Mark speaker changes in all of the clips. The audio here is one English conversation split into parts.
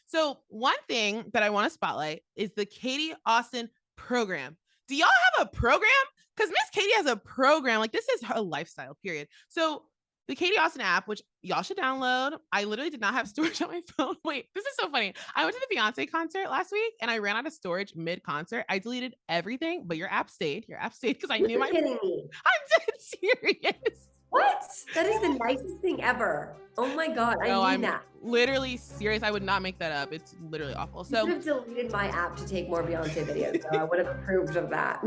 Speaker 1: So one thing that I want to spotlight is the Katie Austin program. Do y'all have a program? Because Miss Katie has a program. Like, this is her lifestyle, period. So the Katie Austin app, which y'all should download. I literally did not have storage on my phone. Wait, this is so funny. I went to the Beyonce concert last week and I ran out of storage mid-concert. I deleted everything, but your app stayed. Your app stayed because I knew
Speaker 2: You're kidding me.
Speaker 1: I'm dead serious.
Speaker 2: What? That is the nicest thing ever. Oh my God, I
Speaker 1: No,
Speaker 2: need
Speaker 1: I'm
Speaker 2: that.
Speaker 1: literally serious. I would not make that up. It's literally awful.
Speaker 2: You
Speaker 1: So
Speaker 2: could have deleted my app to take more Beyonce videos, so I would have approved of that.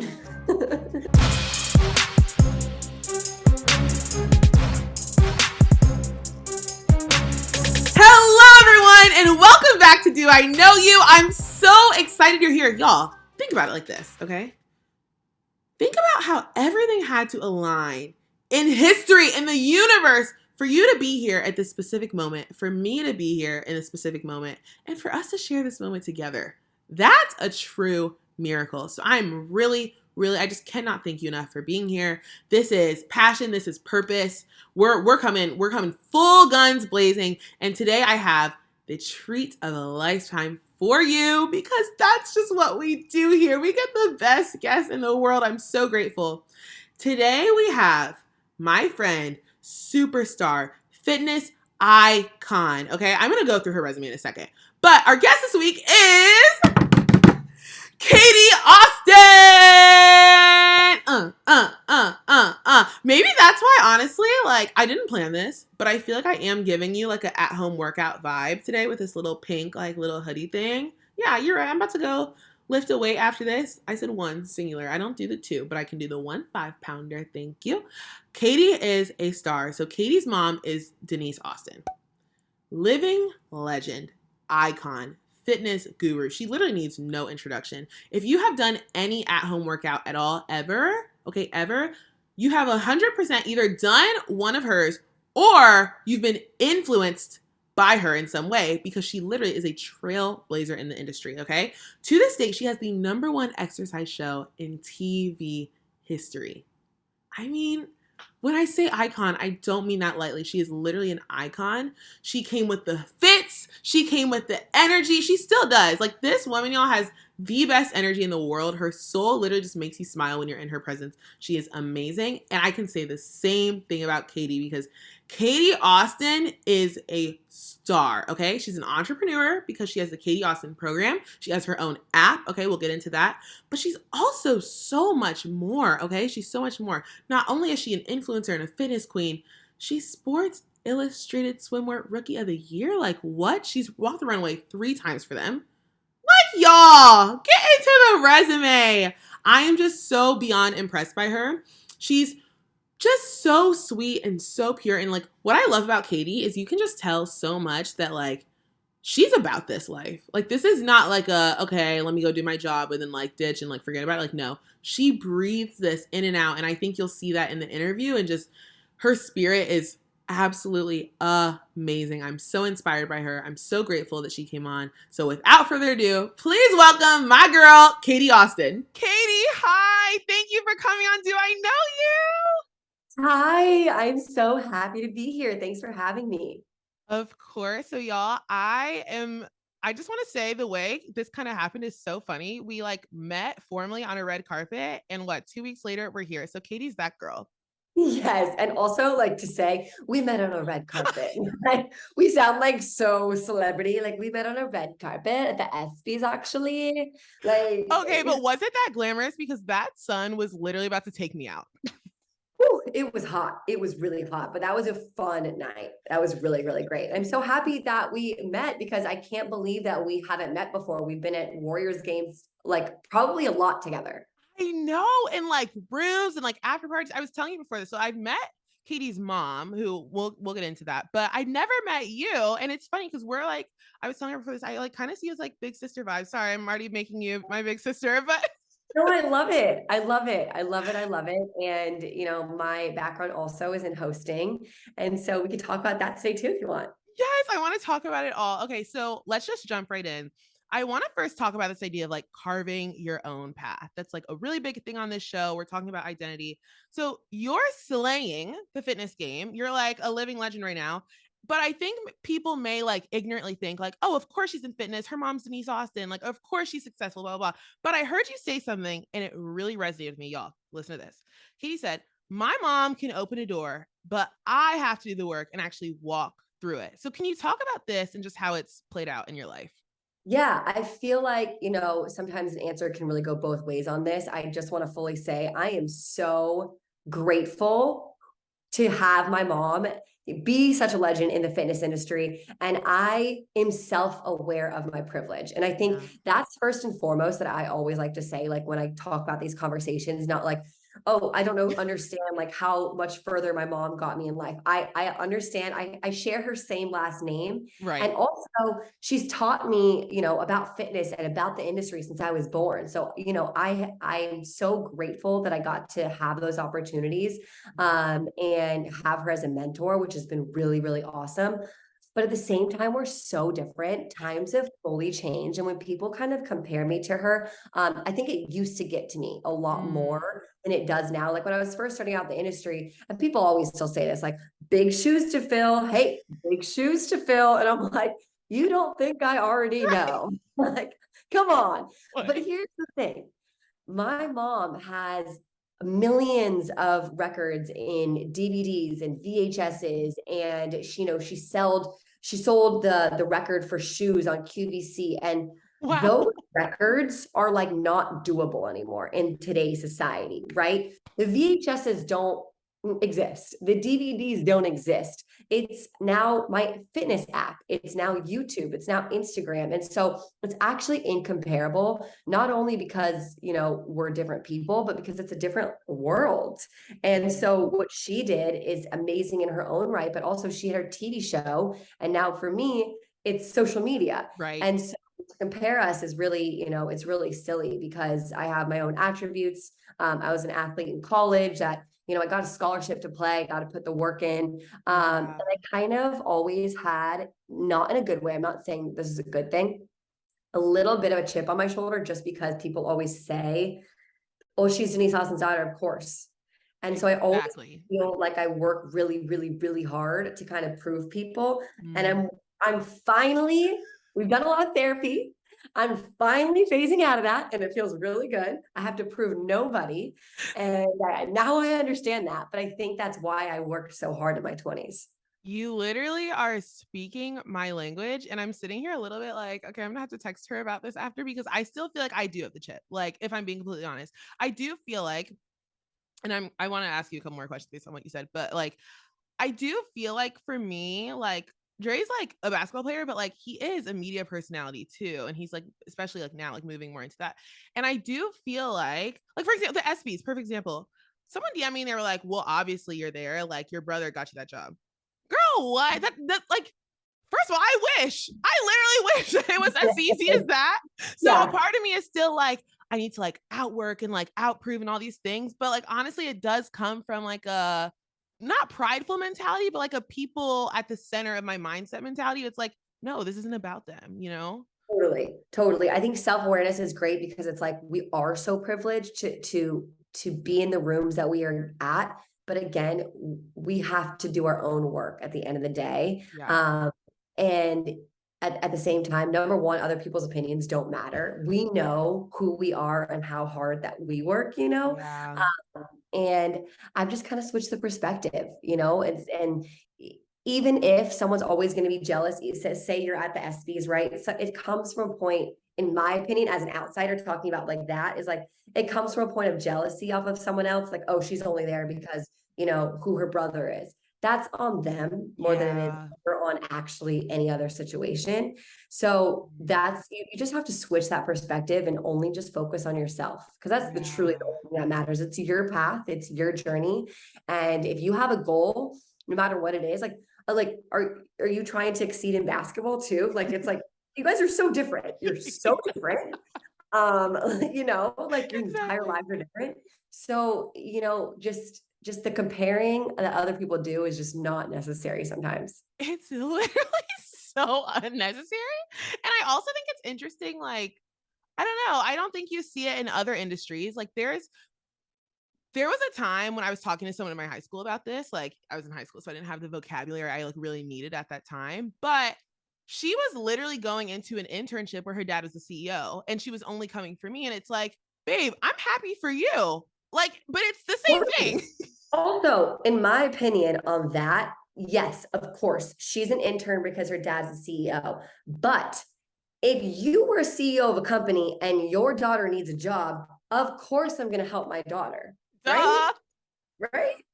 Speaker 1: hello everyone and welcome back to Do I Know You? I'm so excited you're here. Y'all, think about it like this, okay? Think about how everything had to align in history, in the universe, for you to be here at this specific moment, for me to be here in a specific moment, and for us to share this moment together. That's a true miracle. So I'm really, I just cannot thank you enough for being here. This is passion. This is purpose. We're coming full guns blazing. And today I have the treat of a lifetime for you because that's just what we do here. We get the best guests in the world. I'm so grateful. Today we have my friend, superstar, fitness icon. Okay, I'm going to go through her resume in a second. But our guest this week is Katie Austin. Maybe that's why, honestly, like, I didn't plan this, but I feel like I am giving you like an at-home workout vibe today with this little pink, like, little hoodie thing. Yeah, you're right. I'm about to go lift a weight after this. I said one, singular. I don't do the two, but I can do the 1 5-pounder. Thank you. Katie is a star. So Katie's mom is Denise Austin. Living legend, icon, fitness guru. She literally needs no introduction. If you have done any at-home workout at all, ever, you have 100% either done one of hers or you've been influenced by her in some way because she literally is a trailblazer in the industry, okay? To this date, she has the #1 exercise show in TV history. I mean, when I say icon, I don't mean that lightly. She is literally an icon. She came with the fits. She came with the energy. She still does. Like, this woman, y'all, has the best energy in the world. Her soul literally just makes you smile when you're in her presence. She is amazing. And I can say the same thing about Katie because Katie Austin is a star, okay? She's an entrepreneur because she has the Katie Austin program. She has her own app, okay? We'll get into that. But she's also so much more, okay? She's so much more. Not only is she an influencer and a fitness queen, she's Sports Illustrated Swimwear Rookie of the Year. Like, what? She's walked the runway 3 times for them. Like, y'all, get into the resume. I am just so beyond impressed by her. She's just so sweet and so pure. And like, what I love about Katie is you can just tell so much that like, she's about this life. Like, this is not like okay, let me go do my job and then like ditch and like forget about it. Like, no, she breathes this in and out. And I think you'll see that in the interview, and just her spirit is absolutely amazing. I'm so inspired by her. I'm so grateful that she came on. So without further ado, please welcome my girl, Katie Austin. Katie, hi. Thank you for coming on Do I Know You?
Speaker 2: Hi, I'm so happy to be here. Thanks for having me.
Speaker 1: Of course. So y'all, I just want to say the way this kind of happened is so funny. We like met formally on a red carpet and 2 weeks later we're here. So Katie's that girl.
Speaker 2: Yes, and also like to say we met on a red carpet. Like, we sound like so celebrity. Like, we met on a red carpet at the ESPYs, actually. Like,
Speaker 1: Okay, but was it that glamorous? Because that sun was literally about to take me out.
Speaker 2: whew, it was hot. It was really hot, but that was a fun night. That was really, really great. I'm so happy that we met because I can't believe that we haven't met before. We've been at Warriors games like probably a lot together.
Speaker 1: I know, in like rooms and like after parties. I was telling you before this. So I've met Katie's mom, who we'll get into that, but I never met you. And it's funny because we're like, I was telling her before this, I like kind of see you as like big sister vibes. Sorry, I'm already making you my big sister, but
Speaker 2: No, I love it. I love it. I love it. I love it. And, my background also is in hosting. And so we could talk about that today too, if you want.
Speaker 1: yes, I want to talk about it all. Okay, so let's just jump right in. I want to first talk about this idea of like carving your own path. That's like a really big thing on this show. We're talking about identity. So you're slaying the fitness game. You're like a living legend right now. But I think people may like ignorantly think like, oh, of course she's in fitness. Her mom's Denise Austin. Like, of course she's successful, blah, blah, blah. But I heard you say something and it really resonated with me. Y'all, listen to this. Katie said, my mom can open a door, but I have to do the work and actually walk through it. So can you talk about this and just how it's played out in your life?
Speaker 2: Yeah, I feel like, sometimes an answer can really go both ways on this. I just want to fully say I am so grateful to have my mom be such a legend in the fitness industry. And I am self-aware of my privilege. And I think
Speaker 1: Yeah.
Speaker 2: that's first and foremost that I always like to say, like when I talk about these conversations, not like, oh, I don't know, understand like how much further my mom got me in life. I understand. I share her same last name. And
Speaker 1: Right.
Speaker 2: also she's taught me, about fitness and about the industry since I was born. So, I'm so grateful that I got to have those opportunities and have her as a mentor, which has been really, really awesome. But at the same time, we're so different. Times have fully changed. And when people kind of compare me to her, I think it used to get to me a lot
Speaker 1: Mm,
Speaker 2: more than it does now. Like when I was first starting out the industry, and people always still say this, like, big shoes to fill. Hey, big shoes to fill. And I'm like, you don't think I already know? Like, come on. But
Speaker 1: right.
Speaker 2: here's the thing, my mom has millions of records in DVDs and VHSs, and she sold the record for shoes on QVC, and
Speaker 1: Wow.
Speaker 2: those records are like not doable anymore in today's society, right? The VHSs don't exist. The DVDs don't exist. It's now my fitness app. It's now YouTube. It's now Instagram. And so it's actually incomparable, not only because, we're different people, but because it's a different world. And so what she did is amazing in her own right, but also she had her TV show. And now for me, it's social media.
Speaker 1: Right.
Speaker 2: And so to compare us is really, it's really silly because I have my own attributes. I was an athlete in college that, I got a scholarship to play, got to put the work in. And
Speaker 1: Yeah.
Speaker 2: I kind of always had, not in a good way, I'm not saying this is a good thing, a little bit of a chip on my shoulder just because people always say, oh, she's Denise Austin's daughter, of course. And so I always
Speaker 1: Exactly.
Speaker 2: feel like I work really, really, really hard to kind of prove people. And
Speaker 1: Mm.
Speaker 2: I'm finally, we've done a lot of therapy. I'm finally phasing out of that and it feels really good. I have to prove nobody. And now I understand that. But I think that's why I worked so hard in my 20s.
Speaker 1: You literally are speaking my language. And I'm sitting here a little bit like, okay, I'm gonna have to text her about this after because I still feel like I do have the chip. Like, if I'm being completely honest, I do feel like, and I want to ask you a couple more questions based on what you said, but like, I do feel like for me, like, Dre's like a basketball player, but like he is a media personality too. And he's like, especially like now, like moving more into that. And I do feel like for example, the SBs, perfect example. Someone DM me and they were like, well, obviously you're there. Like your brother got you that job. Girl, what? That like, first of all, I wish. I literally wish it was as easy as that. So a
Speaker 2: Yeah,
Speaker 1: part of me is still like, I need to like outwork and like outprove and all these things. But like honestly, it does come from like a not prideful mentality, but like a people at the center of my mindset mentality. It's like, no, this isn't about them, you know?
Speaker 2: totally, totally. I think self-awareness is great because it's like we are so privileged to be in the rooms that we are at. But again, we have to do our own work at the end of the day.
Speaker 1: Yeah.
Speaker 2: And at the same time, number one, other people's opinions don't matter. We know who we are and how hard that we work.
Speaker 1: Yeah.
Speaker 2: And I've just kind of switched the perspective. And even if someone's always going to be jealous, say you're at the SBs, right? So it comes from a point, in my opinion, as an outsider talking about like that, is like it comes from a point of jealousy off of someone else, like, oh, she's only there because who her brother is. That's on them more than it is
Speaker 1: Yeah.
Speaker 2: on actually any other situation. So that's you just have to switch that perspective and only just focus on yourself because that's the truly the
Speaker 1: Yeah.
Speaker 2: only thing that matters. It's your path, it's your journey. And if you have a goal, no matter what it is, like are you trying to exceed in basketball too? Like it's like you guys are so different. You're so different. Like your entire
Speaker 1: Exactly.
Speaker 2: lives are different. So, just the comparing that other people do is just not necessary sometimes.
Speaker 1: It's literally so unnecessary. And I also think it's interesting, like, I don't know. I don't think you see it in other industries. Like there's There was a time when I was talking to someone in my high school about this. Like, I was in high school, so I didn't have the vocabulary I like really needed at that time. But she was literally going into an internship where her dad was the CEO, and she was only coming for me. And it's like, babe, I'm happy for you. Like, but it's the same thing.
Speaker 2: Also, in my opinion on that, yes, of course, she's an intern because her dad's a CEO. But if you were a CEO of a company and your daughter needs a job, of course I'm going to help my daughter, right?
Speaker 1: Duh.
Speaker 2: Right?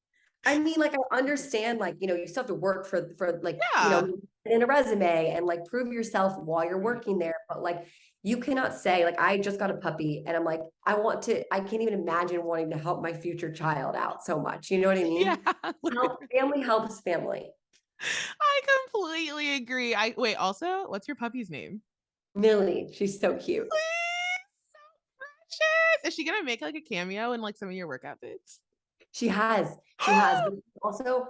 Speaker 2: I mean, like, I understand, like, you still have to work for like,
Speaker 1: Yeah.
Speaker 2: in a resume and like prove yourself while you're
Speaker 1: Right.
Speaker 2: working there. But like, you cannot say, like, I just got a puppy and I'm like, I can't even imagine wanting to help my future child out so much. You know what I
Speaker 1: Yeah.
Speaker 2: mean? Family helps family.
Speaker 1: I completely agree. I wait, also, what's your puppy's name?
Speaker 2: Millie, she's so cute.
Speaker 1: So precious. Is she gonna make like a cameo in like some of your work outfits?
Speaker 2: She has, but also,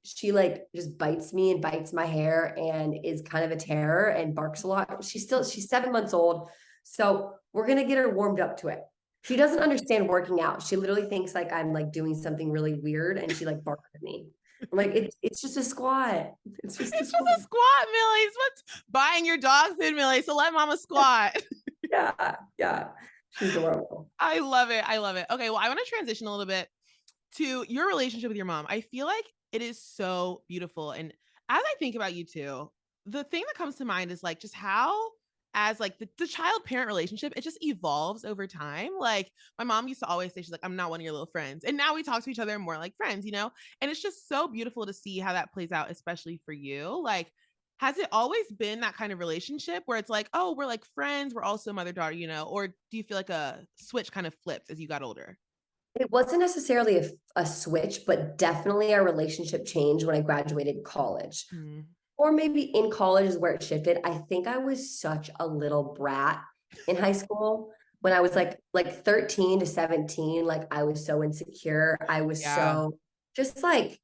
Speaker 2: she like just bites me and bites my hair and is kind of a terror and barks a lot. She's 7 months old, so we're gonna get her warmed up to it. She doesn't understand working out. She literally thinks like I'm like doing something really weird, and she like barks at me. I'm like, it's just a squat. It's
Speaker 1: It's
Speaker 2: just a
Speaker 1: just
Speaker 2: squat.
Speaker 1: a squat, Millie. It's what's buying your dog food, Millie. So let mama squat.
Speaker 2: Yeah, yeah. She's adorable.
Speaker 1: I love it. I love it. Okay, well, I want to transition a little bit to your relationship with your mom. I feel like it is so beautiful. And as I think about you too, the thing that comes to mind is like just how as like the child parent relationship, it just evolves over time. Like my mom used to always say, she's like, I'm not one of your little friends. And now we talk to each other more like friends, you know? And it's just so beautiful to see how that plays out, especially for you. Like, has it always been that kind of relationship where it's like, oh, we're like friends, we're also mother daughter, you know? Or do you feel like a switch kind of flipped as you got older?
Speaker 2: It wasn't necessarily a switch, but definitely our relationship changed when I graduated college.
Speaker 1: Mm.
Speaker 2: Or maybe in college is where it shifted. I think I was such a little brat in high school when I was like 13 to 17. Like, I was so insecure. I was
Speaker 1: Yeah.
Speaker 2: so just like,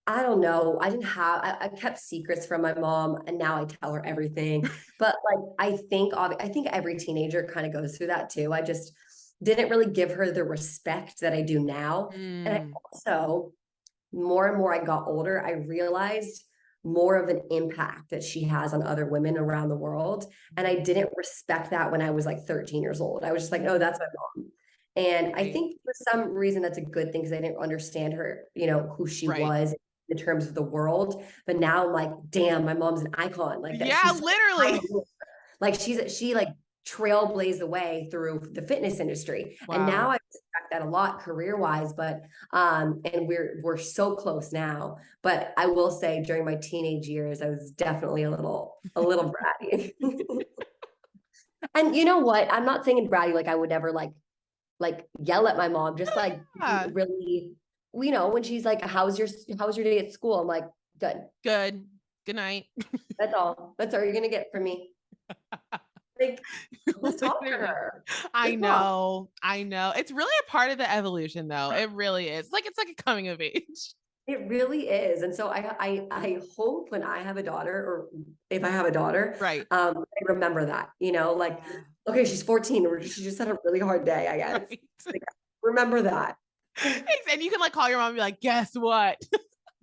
Speaker 2: I don't know. I kept secrets from my mom, and now I tell her everything. But like, I think every teenager kind of goes through that too. I just didn't really give her the respect that I do now. And I
Speaker 1: Mm.
Speaker 2: also, more and more I got older, I realized more of an impact that she has on other women around the world. And I didn't respect that when I was like 13 years old. I was just like, no, that's my mom. And I
Speaker 1: Right.
Speaker 2: think for some reason that's a good thing because I didn't understand her, who she
Speaker 1: Right.
Speaker 2: was in terms of the world. But now I'm like, damn, my mom's an icon. Like that,
Speaker 1: Yeah,
Speaker 2: she's
Speaker 1: literally.
Speaker 2: like she like trailblazed the way through the fitness industry. And now
Speaker 1: Wow.
Speaker 2: I respect that a lot career wise, but and we're so close now. But I will say during my teenage years, I was definitely a little bratty. And you know what? I'm not saying bratty like I would never like yell at my mom, just like
Speaker 1: Yeah.
Speaker 2: really, when she's like, how's your day at school? I'm like, good.
Speaker 1: Good. Good night.
Speaker 2: That's all you're gonna get from me. Like, just talk to
Speaker 1: Literally.
Speaker 2: her.
Speaker 1: I
Speaker 2: Just talk.
Speaker 1: know. I know. It's really a part of the evolution though. It really is. It's like a coming of age.
Speaker 2: It really is. And so I hope when I have a daughter, or if I have a daughter,
Speaker 1: Right.
Speaker 2: I remember that, like,
Speaker 1: Yeah.
Speaker 2: okay, she's 14, or she just had a really hard day, I guess.
Speaker 1: Right.
Speaker 2: Like, remember that.
Speaker 1: And you can like call your mom and be like, guess what?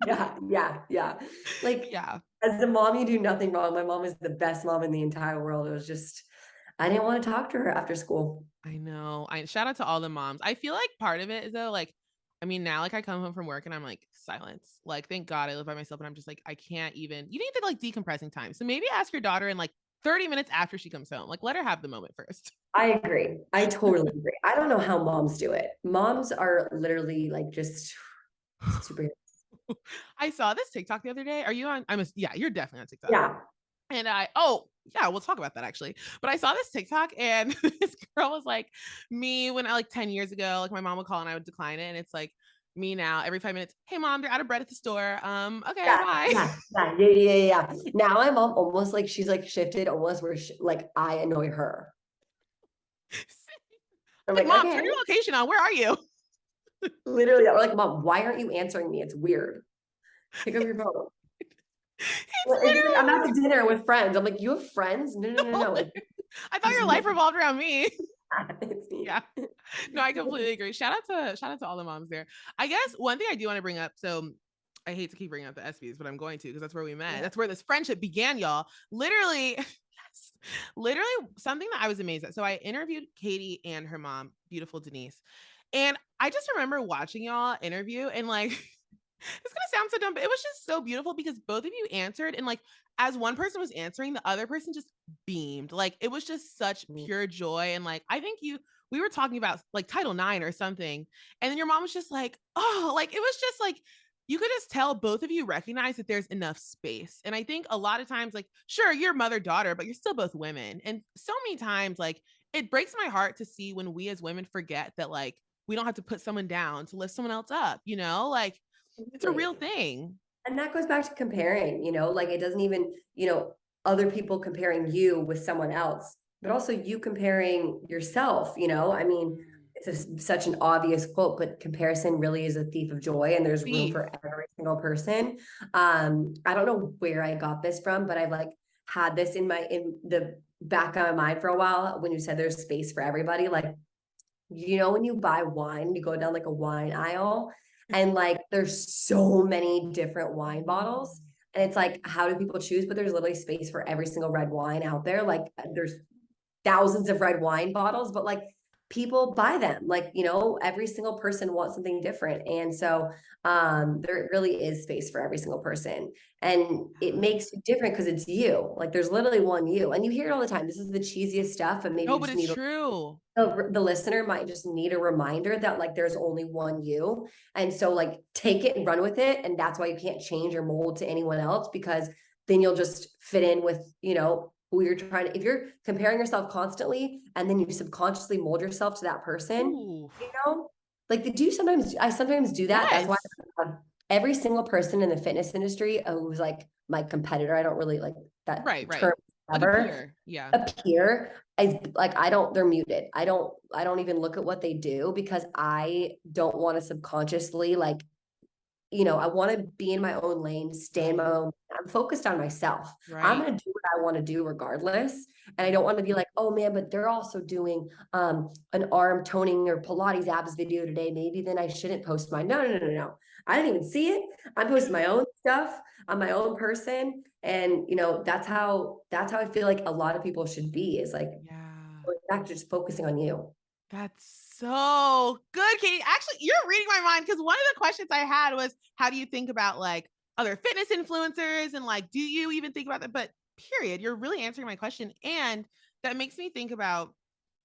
Speaker 2: Yeah, yeah, yeah. Like,
Speaker 1: Yeah.
Speaker 2: as a mom, you do nothing wrong. My mom is the best mom in the entire world. It was just, I didn't want to talk to her after school.
Speaker 1: I know. I shout out to all the moms. I feel like part of it is though, like, I mean, now like I come home from work and I'm like silence. Like, thank God I live by myself and I'm just like, I can't even. You need to like decompressing time. So maybe ask your daughter in like 30 minutes after she comes home. Like, let her have the moment first.
Speaker 2: I agree. I totally agree. I don't know how moms do it. Moms are literally like just super.
Speaker 1: I saw this TikTok the other day. Are you on? Yeah, you're definitely on TikTok.
Speaker 2: Yeah.
Speaker 1: And yeah, we'll talk about that actually. But I saw this TikTok and this girl was like, me when I like 10 years ago, like my mom would call and I would decline it. And it's like me now every 5 minutes. Hey mom, they're out of bread at the store. Okay,
Speaker 2: Yeah,
Speaker 1: bye.
Speaker 2: yeah, yeah, yeah, yeah, yeah. Now my mom almost like she's like shifted almost where like I annoy her. I'm
Speaker 1: Like,
Speaker 2: like,
Speaker 1: mom, turn
Speaker 2: okay,
Speaker 1: your location on. Where are you?
Speaker 2: literally, or like, mom, why aren't you answering me? It's weird. Pick up your phone.
Speaker 1: It's
Speaker 2: Well, it's just like I'm
Speaker 1: literally
Speaker 2: out to dinner with friends. I'm like, you have friends? No, no, no, no.
Speaker 1: I thought
Speaker 2: Just
Speaker 1: your life revolved around me.
Speaker 2: It's me.
Speaker 1: Yeah. No, I completely agree. Shout out to all the moms there. I guess one thing I do want to bring up, so I hate to keep bringing up the SBs, but I'm going to because that's where we met.
Speaker 2: Yeah.
Speaker 1: That's where this friendship began, y'all. Literally, yes, literally something that I was amazed at. So I interviewed Katie and her mom, beautiful Denise. And I just remember watching y'all interview and like it's gonna sound so dumb, but it was just so beautiful because both of you answered and like as one person was answering, the other person just beamed. Like it was just such
Speaker 2: Mm.
Speaker 1: pure joy. And like I think we were talking about like Title IX or something, and then your mom was just like, oh, like it was just like you could just tell both of you recognize that there's enough space. And I think a lot of times, like, sure, you're mother daughter, but you're still both women. And so many times, like, it breaks my heart to see when we as women forget that like we don't have to put someone down to lift someone else up, you know, like it's a
Speaker 2: Absolutely.
Speaker 1: real thing.
Speaker 2: And that goes back to comparing, like it doesn't even, other people comparing you with someone else, but also you comparing yourself, I mean,
Speaker 1: Mm.
Speaker 2: it's such an obvious quote, but comparison really is a thief of joy, and there's room
Speaker 1: Thief.
Speaker 2: for every single person. I don't know where I got this from, but I've like had this in the back of my mind for a while when you said there's space for everybody. Like, when you buy wine, you go down like a wine aisle and like there's so many different wine bottles. And it's like, how do people choose? But there's literally space for every single red wine out there. Like there's thousands of red wine bottles, but like people buy them. Like, every single person wants something different. And so there really is space for every single person. And it makes you different because it's you. Like there's literally one you. And you hear it all the time. This is the cheesiest stuff, and maybe
Speaker 1: No,
Speaker 2: you
Speaker 1: but
Speaker 2: just
Speaker 1: it's
Speaker 2: need
Speaker 1: true.
Speaker 2: the listener might just need a reminder that like there's only one you. And so like take it and run with it. And that's why you can't change or mold to anyone else, because then you'll just fit in with, who you're trying to, if you're comparing yourself constantly and then you subconsciously mold yourself to that person,
Speaker 1: Ooh.
Speaker 2: you know, like I sometimes do that. That's why
Speaker 1: Yes.
Speaker 2: every single person in the fitness industry who's like my competitor, I don't really like that
Speaker 1: Right, right.
Speaker 2: term
Speaker 1: Like a
Speaker 2: ever,
Speaker 1: peer. Yeah.
Speaker 2: appear as like they're muted. I don't even look at what they do because I don't want to subconsciously like, I want to be in my own lane, stay in my
Speaker 1: Right.
Speaker 2: own. I'm focused on myself. I'm
Speaker 1: Right.
Speaker 2: gonna do what I want to do regardless. And I
Speaker 1: Right.
Speaker 2: don't want to be like, oh man, but they're also doing an arm toning or Pilates abs video today. Maybe then I shouldn't post mine. No, no, no, no, no. I didn't even see it. I'm posting my own stuff. I'm my own person. And that's how I feel like a lot of people should be, is like
Speaker 1: Yeah.
Speaker 2: going back to just focusing on you.
Speaker 1: That's so good, Katie. Actually, you're reading my mind because one of the questions I had was, how do you think about like other fitness influencers and like, do you even think about that? But period, you're really answering my question. And that makes me think about,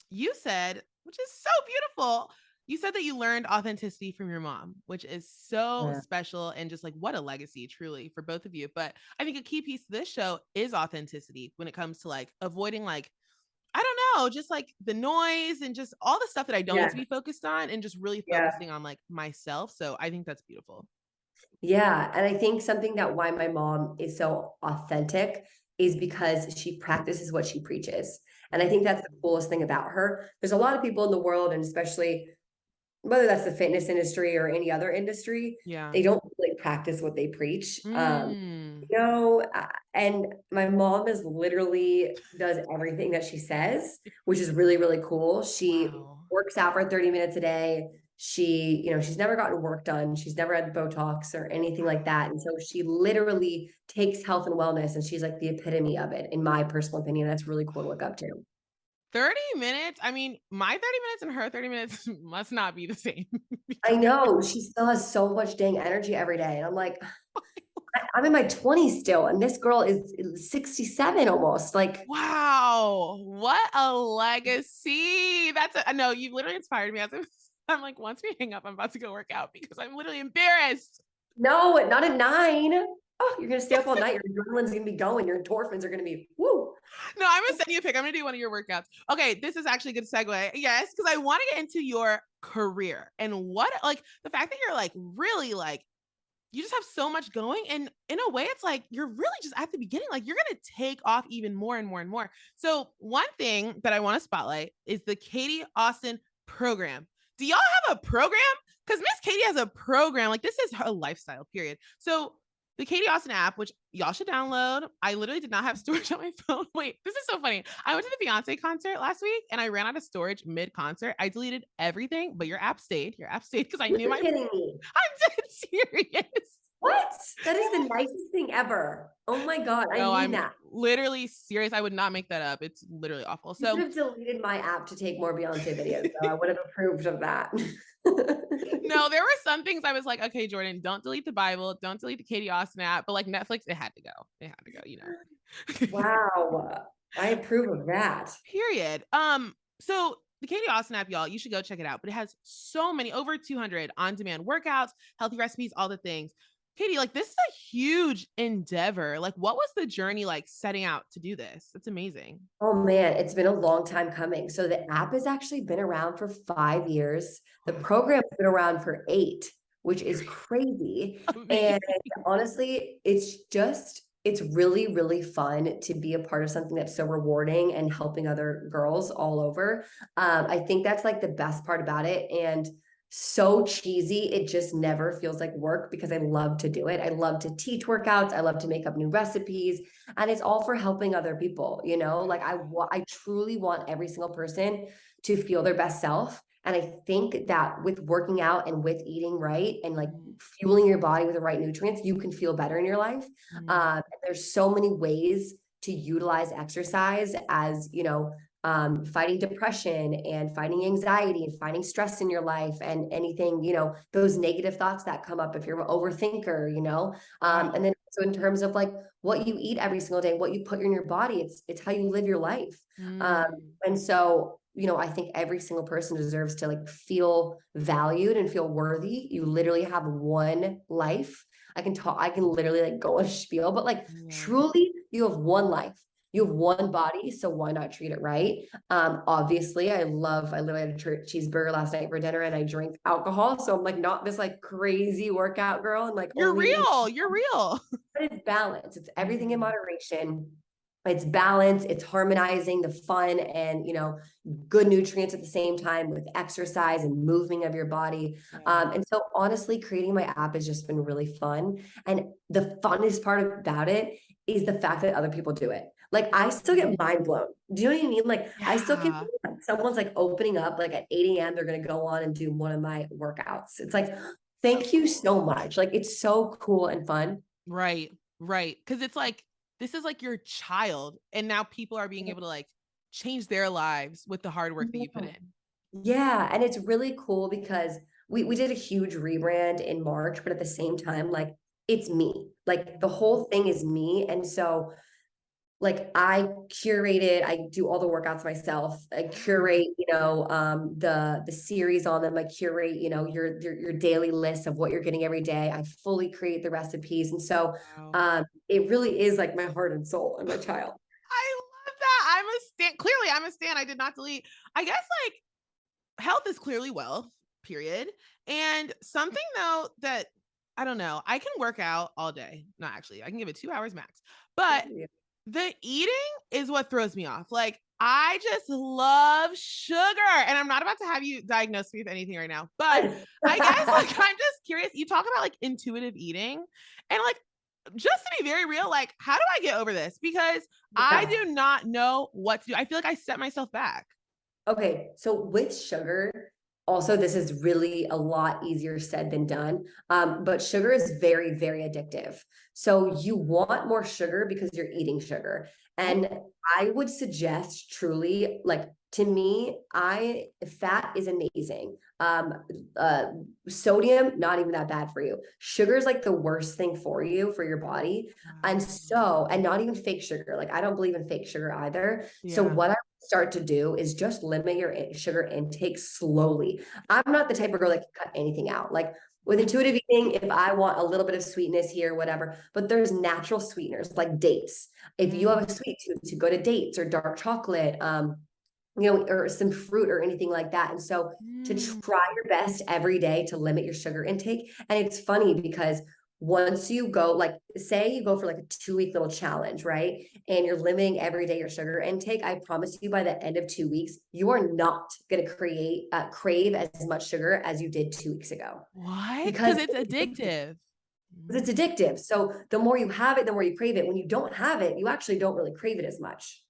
Speaker 1: you said, which is so beautiful. You said that you learned authenticity from your mom, which is so
Speaker 2: Yeah.
Speaker 1: special and just like what a legacy truly for both of you. But I think a key piece of this show is authenticity when it comes to like avoiding like, I don't know, just like the noise and just all the stuff that I don't need
Speaker 2: Yeah.
Speaker 1: to be focused on and just really
Speaker 2: Yeah.
Speaker 1: focusing on like myself. So I think that's beautiful.
Speaker 2: Yeah. And I think something that why my mom is so authentic is because she practices what she preaches. And I think that's the coolest thing about her. There's a lot of people in the world, and especially whether that's the fitness industry or any other industry,
Speaker 1: Yeah.
Speaker 2: they don't really practice what they preach.
Speaker 1: Mm.
Speaker 2: And my mom is literally does everything that she says, which is really, really cool. She
Speaker 1: Wow.
Speaker 2: works out for 30 minutes a day. She's never gotten work done. She's never had Botox or anything like that. And so she literally takes health and wellness and she's like the epitome of it, in my personal opinion. That's really cool to look up to.
Speaker 1: 30 minutes. I mean, my 30 minutes and her 30 minutes must not be the same.
Speaker 2: I
Speaker 1: Because
Speaker 2: know she still has so much dang energy every day. And I'm like, I'm in my 20s still, and this girl is 67 almost. Like,
Speaker 1: wow, what a legacy. That's a no, you literally inspired me. I'm like, once we hang up, I'm about to go work out because I'm literally embarrassed.
Speaker 2: no, not at 9. Oh, you're gonna stay up all night. Your adrenaline's gonna be going. Your endorphins are gonna be woo.
Speaker 1: No, I'm gonna send you a pic. I'm gonna do one of your workouts. Okay, this is actually a good segue. Yes, because I want to get into your career and what like the fact that you're like really like you just have so much going. And in a way, it's like you're really just at the beginning, like you're gonna take off even more and more and more. So one thing that I want to spotlight is the Katie Austin program. Do y'all have a program? Because Miss Katie has a program. Like this is her lifestyle, period. So the Katie Austin app, which y'all should download. I literally did not have storage on my phone. Wait, this is so funny. I went to the Beyonce concert last week and I ran out of storage mid-concert. I deleted everything, but your app stayed. Your app stayed because I knew
Speaker 2: You're
Speaker 1: my
Speaker 2: kidding me.
Speaker 1: I'm dead serious.
Speaker 2: What? That is the nicest thing ever. Oh my God, I
Speaker 1: No,
Speaker 2: need
Speaker 1: I'm
Speaker 2: that.
Speaker 1: literally serious. I would not make that up. It's literally awful.
Speaker 2: You could
Speaker 1: So
Speaker 2: have deleted my app to take more Beyonce videos, so I would have approved of that.
Speaker 1: no, there were some things I was like, okay, Jordan, don't delete the Bible, don't delete the Katie Austin app, but like Netflix, it had to go. It had to go, you know.
Speaker 2: Wow. I approve of that.
Speaker 1: Period. So the Katie Austin app, y'all, you should go check it out. But it has so many, over 200 on-demand workouts, healthy recipes, all the things. Katie, like this is a huge endeavor. Like, what was the journey like setting out to do this? It's amazing.
Speaker 2: Oh man, it's been a long time coming. So the app has actually been around for 5 years. The program's been around for 8, which is crazy.
Speaker 1: Amazing.
Speaker 2: And honestly, it's really, really fun to be a part of something that's so rewarding and helping other girls all over. I think that's like the best part about it. And so cheesy, it just never feels like work because I love to do it. I love to teach workouts. I love to make up new recipes, and it's all for helping other people. Like I truly want every single person to feel their best self. And I think that with working out and with eating right and like fueling your body with the right nutrients, you can feel better in your life. There's so many ways to utilize exercise as, fighting depression and fighting anxiety and fighting stress in your life and anything, those negative thoughts that come up if you're an overthinker, and then so in terms of like what you eat every single day, what you put in your body, it's how you live your life. And so, I think every single person deserves to like feel valued and feel worthy. You literally have one life. I can literally like go a spiel, but like truly you have one life. You have one body, so why not treat it right? Obviously, I literally had a cheeseburger last night for dinner and I drink alcohol. So I'm like not this like crazy workout girl and like
Speaker 1: You're
Speaker 2: only eat,
Speaker 1: real. You're real.
Speaker 2: but it's balance. It's everything in moderation. It's balance, it's harmonizing the fun and good nutrients at the same time with exercise and moving of your body. And so honestly, creating my app has just been really fun. And the funnest part about it is the fact that other people do it. Like I still get mind blown. Do you know what I mean? Like I still can someone's like opening up like at 8 a.m. They're gonna go on and do one of my workouts. It's like, thank you so much. Like it's so cool and fun.
Speaker 1: Right. Cause it's like, this is like your child. And now people are being able to like change their lives with the hard work that you put in.
Speaker 2: Yeah. And it's really cool because we did a huge rebrand in March, but at the same time, like it's me. Like the whole thing is me. And so like I curate it, I do all the workouts myself. I curate, the series on them. I curate, your daily list of what you're getting every day. I fully create the recipes. And so it really is like my heart and soul and my child.
Speaker 1: I love that. I'm a stan. Clearly, I'm a stan. I did not delete. I guess like health is clearly wealth, period. And something though that I don't know, I can work out all day. No, actually, I can give it 2 hours max. But the eating is what throws me off. Like I just love sugar. And I'm not about to have you diagnose me with anything right now, but I guess like I'm just curious. You talk about like intuitive eating and like just to be very real, like how do I get over this? Because I do not know what to do. I feel like I set myself back.
Speaker 2: Okay, so with sugar, also this is really a lot easier said than done. But sugar is very, very addictive. So you want more sugar because you're eating sugar. And I would suggest truly, like to me, fat is amazing. Sodium, not even that bad for you. Sugar is like the worst thing for you, for your body. And not even fake sugar. Like I don't believe in fake sugar either. So what I start to do is just limit your sugar intake slowly. I'm not the type of girl that can cut anything out. Like with intuitive eating, if I want a little bit of sweetness here, whatever, but there's natural sweeteners like dates. If you have a sweet tooth, to go to dates or dark chocolate, or some fruit or anything like that. And so to try your best every day to limit your sugar intake. And it's funny because once you go, like say you go for like a 2-week little challenge, right? And you're limiting every day your sugar intake. I promise you by the end of 2 weeks, you are not going to crave as much sugar as you did 2 weeks ago.
Speaker 1: What?
Speaker 2: Because
Speaker 1: Because it's addictive.
Speaker 2: because it's addictive. So the more you have it, the more you crave it. When you don't have it, you actually don't really crave it as much.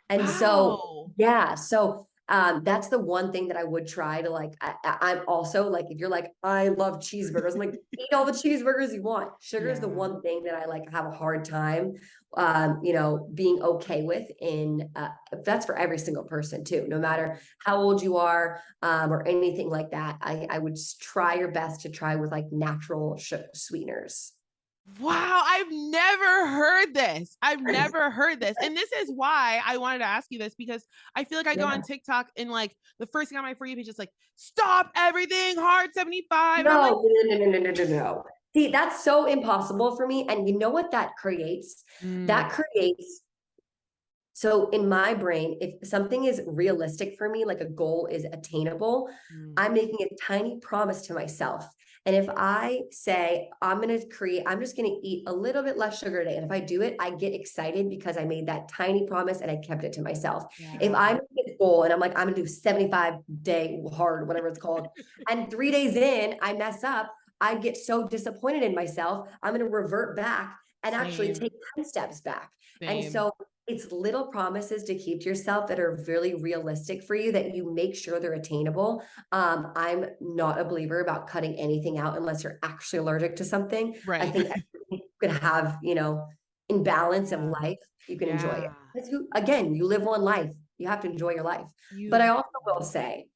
Speaker 2: And so,
Speaker 1: Wow.
Speaker 2: yeah, so that's the one thing that I would try to like. I'm also like, if you're like, I love cheeseburgers, I'm like, eat all the cheeseburgers you want. Sugar is the
Speaker 1: Yeah.
Speaker 2: one thing that I like have a hard time, being okay with. In That's for every single person too, no matter how old you are, or anything like that. I would try your best to try with like natural sweeteners.
Speaker 1: Wow, I've never heard this. I've never heard this. And this is why I wanted to ask you this, because I feel like I go on
Speaker 2: Yeah.
Speaker 1: TikTok and like the first thing on my For You page is like, stop everything, hard 75. And I'm like,
Speaker 2: No, no, no, no, no, no, no. See, that's so impossible for me. And you know what that creates?
Speaker 1: mm,
Speaker 2: That creates, so in my brain, if something is realistic for me, like a goal is attainable,
Speaker 1: mm,
Speaker 2: I'm making a tiny promise to myself. And if I say, I'm just going to eat a little bit less sugar today. And if I do it, I get excited because I made that tiny promise and I kept it to myself. If
Speaker 1: yeah,
Speaker 2: I make a goal and I'm like, I'm going to do 75-day hard, whatever it's called, and 3 days in, I mess up, I get so disappointed in myself. I'm going to revert back and actually
Speaker 1: same,
Speaker 2: take 10 steps back. And
Speaker 1: same.
Speaker 2: so it's little promises to keep to yourself that are really realistic for you, that you make sure they're attainable. I'm not a believer about cutting anything out unless you're actually allergic to something. I
Speaker 1: Right.
Speaker 2: think you could have, in balance of
Speaker 1: Yeah.
Speaker 2: life, you can enjoy it.
Speaker 1: Yeah.
Speaker 2: Because you live one life. You have to enjoy your life. But I
Speaker 1: You,
Speaker 2: also will say,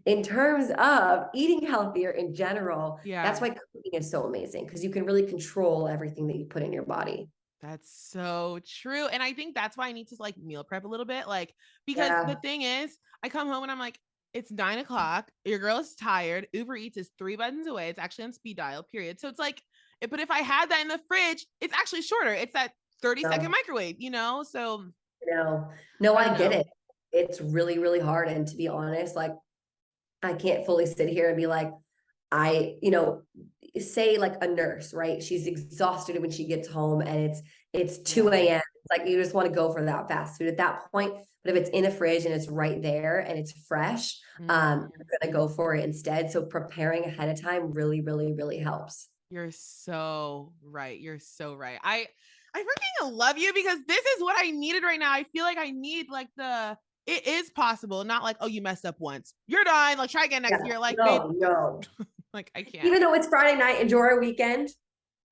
Speaker 2: in terms of eating healthier in general, that's
Speaker 1: yeah.
Speaker 2: why cooking is so amazing, because you can really control everything that you put in your body.
Speaker 1: That's so true. And I think that's why I need to like meal prep a little bit. Like, because the
Speaker 2: Yeah.
Speaker 1: thing is, I come home and I'm like, it's 9 o'clock. Your girl is tired. Uber Eats is 3 buttons away. It's actually on speed dial, period. So it's like, but if I had that in the fridge, it's actually shorter. It's that 30-second
Speaker 2: No.
Speaker 1: microwave, you know? So
Speaker 2: No, no,
Speaker 1: I
Speaker 2: I
Speaker 1: don't
Speaker 2: get
Speaker 1: know.
Speaker 2: it. It's really, really hard. And to be honest, like I can't fully sit here and be like, I, say like a nurse, right? She's exhausted when she gets home and it's 2
Speaker 1: Yeah.
Speaker 2: a.m. It's like you just want to go for that fast food at that point. But if it's in the fridge and it's right there and it's fresh,
Speaker 1: Mm.
Speaker 2: you're gonna go for it instead. So preparing ahead of time really, really, really helps.
Speaker 1: You're so right. You're so right. I freaking love you because this is what I needed right now. I feel like I need like it is possible, not like, oh, you messed up once. You're done. Like try again next
Speaker 2: Yeah.
Speaker 1: year. Like, babe,
Speaker 2: No, no.
Speaker 1: like I can't.
Speaker 2: Even though it's Friday night, enjoy our weekend.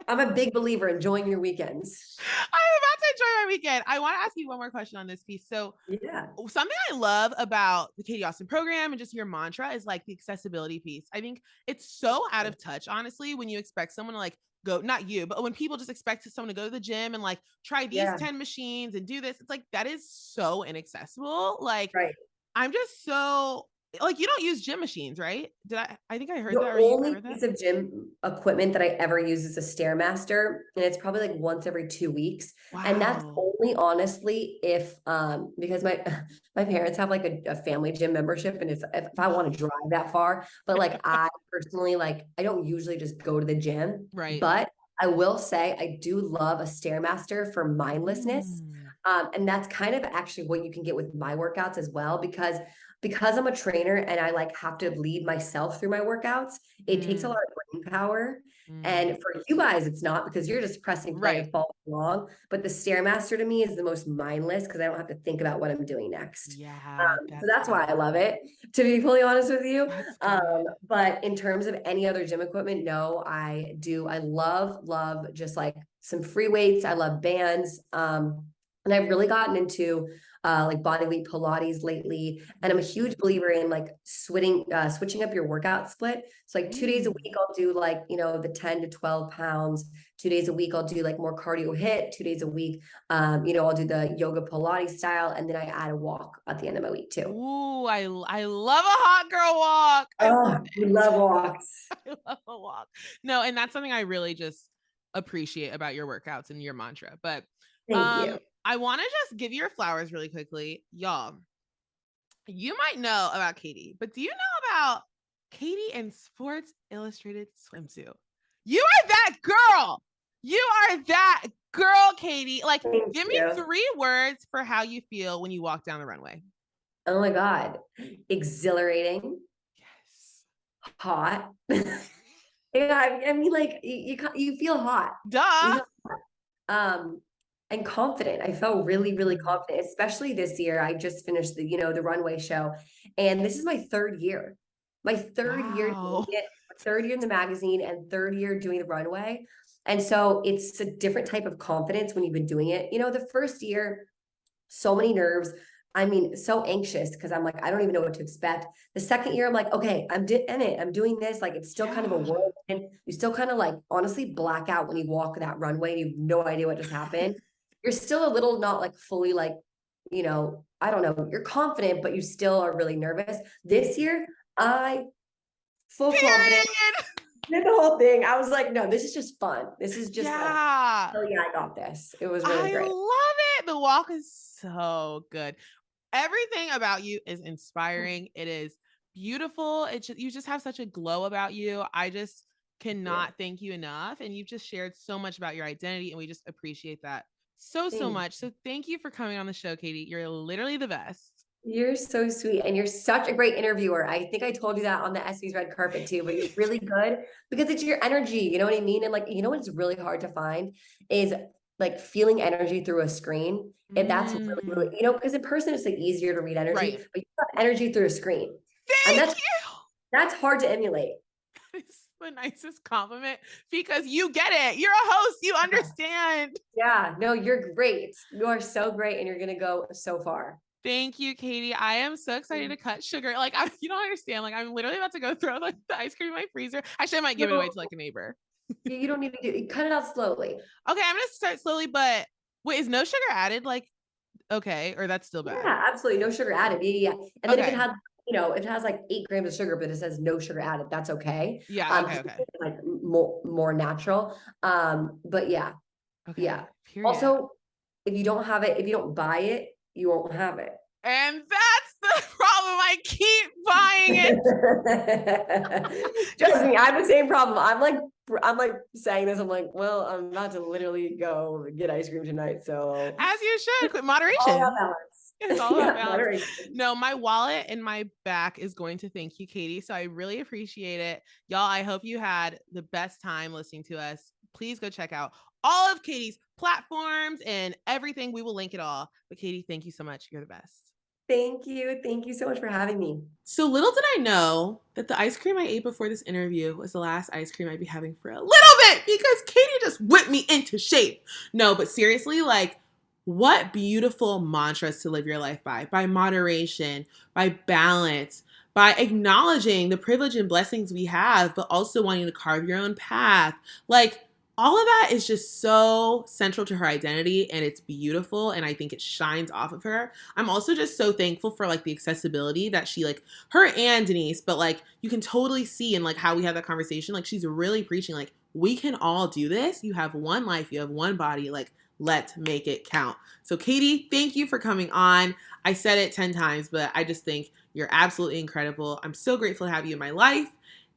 Speaker 2: I'm a big believer in enjoying your weekends.
Speaker 1: I'm about to enjoy my weekend. I want to ask you one more question on this piece. So
Speaker 2: Yeah.
Speaker 1: something I love about the Katie Austin program and just your mantra is like the accessibility piece. I think it's so out of touch, honestly, when you expect someone to like go, not you, but when people just expect someone to go to the gym and like try these
Speaker 2: Yeah.
Speaker 1: 10 machines and do this, it's like that is so inaccessible. Like,
Speaker 2: Right.
Speaker 1: I'm just so like, you don't use gym machines, right? I think I heard
Speaker 2: The
Speaker 1: that, or you might
Speaker 2: only
Speaker 1: read that.
Speaker 2: piece of gym equipment that I ever use is a Stairmaster, and it's probably like once every 2 weeks. And that's
Speaker 1: Wow.
Speaker 2: only honestly if because my my parents have like a family gym membership, and if I want to drive that far, but like I personally like I don't usually just go to the gym,
Speaker 1: Right.
Speaker 2: but I will say I do love a Stairmaster for mindlessness.
Speaker 1: Mm,
Speaker 2: And that's kind of actually what you can get with my workouts as well, because I'm a trainer and I like have to lead myself through my workouts, it takes a lot
Speaker 1: mm,
Speaker 2: of brain power.
Speaker 1: mm.
Speaker 2: And for you guys, it's not, because you're just pressing play
Speaker 1: Right.
Speaker 2: and following along. But the Stairmaster to me is the most mindless because I don't have to think about what I'm doing next.
Speaker 1: Yeah,
Speaker 2: So
Speaker 1: that's
Speaker 2: that's why I
Speaker 1: good.
Speaker 2: love it, to be fully honest with you.
Speaker 1: That's good.
Speaker 2: But in terms of any other gym equipment, no, I do. I love just like some free weights. I love bands. And I've really gotten into like body weight Pilates lately. And I'm a huge believer in like switching up your workout split. So like 2 days a
Speaker 1: Mm.
Speaker 2: week, I'll do like, the 10 to 12 pounds. 2 days a week, I'll do like more cardio hit. 2 days a week, I'll do the yoga Pilates style. And then I add a walk at the end of my week too.
Speaker 1: Ooh, I love a hot girl walk. I love
Speaker 2: Oh, we
Speaker 1: it.
Speaker 2: love walks.
Speaker 1: I love a walk. No, and that's something I really just appreciate about your workouts and your mantra. But
Speaker 2: Thank you.
Speaker 1: I want to just give you your flowers really quickly. Y'all, you might know about Katie, but do you know about Katie and Sports Illustrated Swimsuit? You are that girl. You are that girl, Katie. Like,
Speaker 2: Thank
Speaker 1: give me
Speaker 2: you.
Speaker 1: 3 words for how you feel when you walk down the runway.
Speaker 2: Oh my God. Exhilarating,
Speaker 1: Yes.
Speaker 2: hot, Yeah, I mean, like you feel hot. You
Speaker 1: Duh.
Speaker 2: feel um and confident. I felt really, really confident, especially this year. I just finished the runway show, and this is my third year. My third year doing
Speaker 1: Wow.
Speaker 2: it, third year in the magazine, and third year doing the runway. And so it's a different type of confidence when you've been doing it. The first year, so many nerves. I mean, so anxious because I'm like, I don't even know what to expect. The second year, I'm like, okay, in it. I'm doing this. Like, it's still kind of a
Speaker 1: Yeah.
Speaker 2: whirlwind. You still kind of like honestly black out when you walk that runway and you have no idea what just happened. You're still a little not like fully like, I don't know. You're confident, but you still are really nervous. This year, I full confidence.
Speaker 1: Period.
Speaker 2: Did the whole thing. I was like, no, this is just fun. This is just like,
Speaker 1: Yeah.
Speaker 2: oh yeah, I got this. It was really
Speaker 1: I
Speaker 2: great.
Speaker 1: love it. The walk is so good. Everything about you is inspiring. It is beautiful. You just have such a glow about you. I just
Speaker 2: Yeah.
Speaker 1: cannot thank you enough. And you've just shared so much about your identity, and we just appreciate that so
Speaker 2: Thanks.
Speaker 1: much. So thank you for coming on the show, Katie. You're literally the best.
Speaker 2: You're so sweet and you're such a great interviewer. I think I told you that on the SV's red carpet too, but you're really good because it's your energy. You know what I mean? And like, what's really hard to find is like feeling energy through a screen. And that's really,
Speaker 1: Mm,
Speaker 2: really, because in person it's like easier to read energy,
Speaker 1: right.
Speaker 2: but you have energy through a screen. And
Speaker 1: Thank
Speaker 2: that's
Speaker 1: you.
Speaker 2: that's hard to emulate.
Speaker 1: It's the nicest compliment because you get it. You're a host. You understand.
Speaker 2: Yeah, no, you're great. You are so great and you're gonna go so far.
Speaker 1: Thank you, Katie. I am so excited to cut sugar. Like, you don't understand. Like, I'm literally about to go throw like the ice cream in my freezer. Actually, I might give it away
Speaker 2: No,
Speaker 1: to like a neighbor.
Speaker 2: you don't need to cut it out slowly.
Speaker 1: Okay, I'm gonna start slowly, but wait, is no sugar added? Like, okay, or that's still bad.
Speaker 2: Yeah, absolutely. No sugar added. Yeah, yeah, yeah. And then if it
Speaker 1: Okay.
Speaker 2: has, if it has like 8 grams of sugar, but it says no sugar added, that's okay.
Speaker 1: Yeah, okay,
Speaker 2: 'Cause
Speaker 1: okay.
Speaker 2: it's like more natural. But yeah, yeah.
Speaker 1: Okay. Period.
Speaker 2: Also, if you don't have it, if you don't buy it, you won't have it.
Speaker 1: And that's the problem. I keep buying it.
Speaker 2: Trust me, I have the same problem. I'm like saying this. I'm like, well, I'm about to literally go get ice cream tonight. So
Speaker 1: As you should.
Speaker 2: all about
Speaker 1: Moderation. It's
Speaker 2: balance.
Speaker 1: all about
Speaker 2: Yeah,
Speaker 1: balance.
Speaker 2: moderation.
Speaker 1: No, my wallet and my back is going to thank you, Katie. So I really appreciate it. Y'all, I hope you had the best time listening to us. Please go check out all of Katie's platforms and everything. We will link it all. But Katie, thank you so much. You're the best.
Speaker 2: Thank you. Thank you so much for having me.
Speaker 1: So little did I know that the ice cream I ate before this interview was the last ice cream I'd be having for a little bit because Katie just whipped me into shape. No, but seriously, like, what beautiful mantras to live your life by moderation, by balance, by acknowledging the privilege and blessings we have, but also wanting to carve your own path. Like, all of that is just so central to her identity and it's beautiful and I think it shines off of her. I'm also just so thankful for like the accessibility that she like her and Denise, but like you can totally see in like how we had that conversation. Like she's really preaching like we can all do this. You have one life, you have one body, like let's make it count. So Katie, thank you for coming on. I said it 10 times, but I just think you're absolutely incredible. I'm so grateful to have you in my life.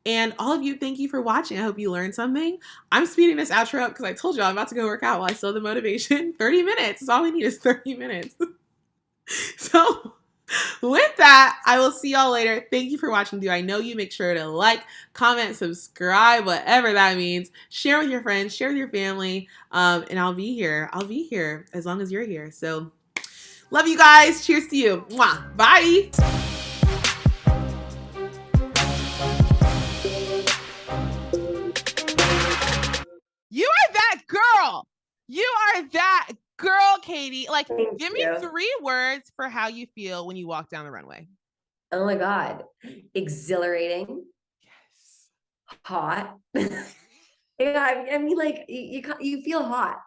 Speaker 1: And all of you, thank you for watching. I hope you learned something. I'm speeding this outro up because I told you I'm about to go work out while I still have the motivation. 30 minutes is all we need is 30 minutes. So with that, I will see y'all later. Thank you for watching. Do I know you? Make sure to like, comment, subscribe, whatever that means. Share with your friends, share with your family. And I'll be here. I'll be here as long as you're here. So love you guys. Cheers to you. Mwah. Bye. You are that girl. You are that girl, Katie. Like,
Speaker 2: Thank
Speaker 1: give me
Speaker 2: you.
Speaker 1: 3 words for how you feel when you walk down the runway.
Speaker 2: Oh my God. Exhilarating,
Speaker 1: Yes.
Speaker 2: hot. Yeah, I mean, like you feel hot.